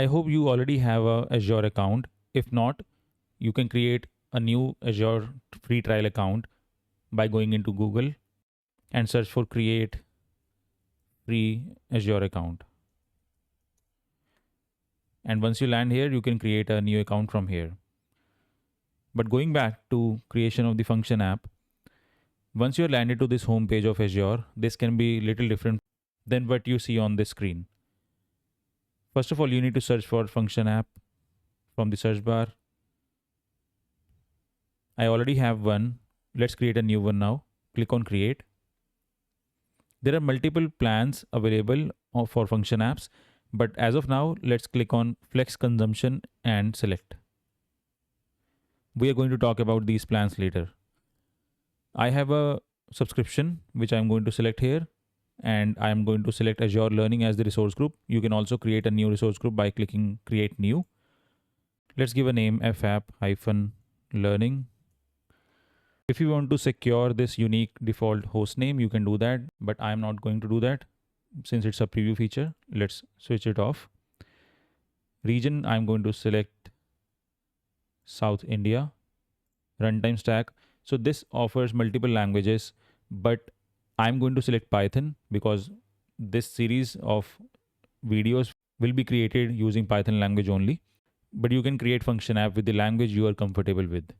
I hope you already have a Azure account. If not, you can create a new Azure free trial account by going into Google and search for create free Azure account. And once you land here, you can create a new account from here. But going back to creation of the function app, once you're landed to this home page of Azure, this can be little different than what you see on this screen. First of all, you need to search for function app from the search bar. I already have one. Let's create a new one now. Click on create. There are multiple plans available for function apps, but as of now, let's click on flex consumption and select. We are going to talk about these plans later. I have a subscription which I'm going to select here, and I'm going to select Azure Learning as the resource group. You can also create a new resource group by clicking create new. Let's give a name fapp-learning. If you want to secure this unique default host name, you can do that, but I'm not going to do that since it's a preview feature. Let's switch it off. Region, I'm going to select South India. Runtime stack. So this offers multiple languages, but I'm going to select Python because this series of videos will be created using Python language only. But you can create function app with the language you are comfortable with.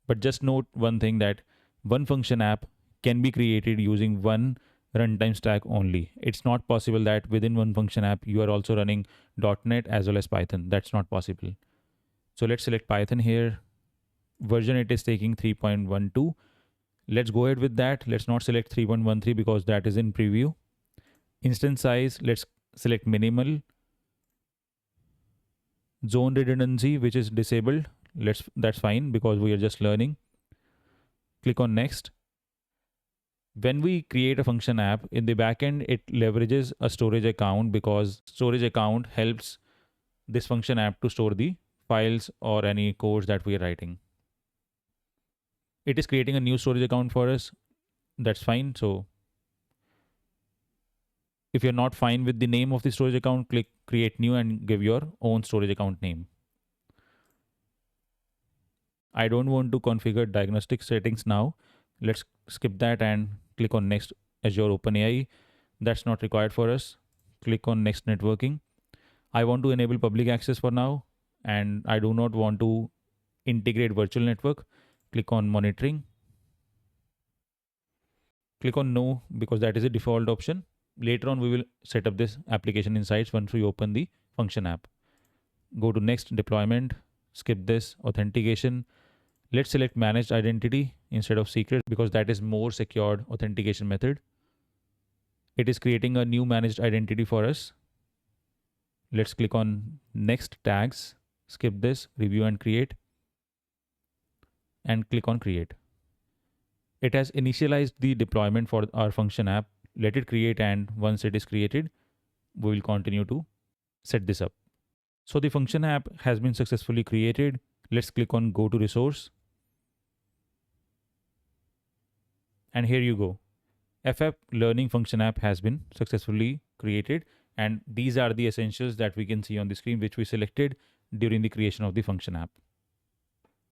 But just note one thing, that one function app can be created using one runtime stack only. It's not possible that within one function app you are also running .NET as well as Python. That's not possible. So let's select Python here. Version it is taking 3.12. Let's go ahead with that. Let's not select 3.13 because that is in preview. Instance size, let's select minimal. Zone redundancy, which is disabled, that's fine because we are just learning. Click on next. When we create a function app in the backend, it leverages a storage account because storage account helps this function app to store the files or any codes that we are writing. It is creating a new storage account for us. That's fine. So if you're not fine with the name of the storage account, click create new and give your own storage account name. I don't want to configure diagnostic settings now. Let's skip that and click on next Azure OpenAI. That's not required for us. Click on next networking. I want to enable public access for now, and I do not want to integrate virtual network. Click on monitoring. Click on no because that is a default option. Later on, we will set up this application insights once we open the function app. Go to next deployment, skip this authentication. Let's select managed identity instead of secret because that is more secured authentication method. It is creating a new managed identity for us. Let's click on next tags, skip this, review and create, and click on create. It has initialized the deployment for our function app. Let it create, and once it is created, we will continue to set this up. So the function app has been successfully created. Let's click on go to resource. And here you go. FF Learning Function App has been successfully created. And these are the essentials that we can see on the screen, which we selected during the creation of the function app.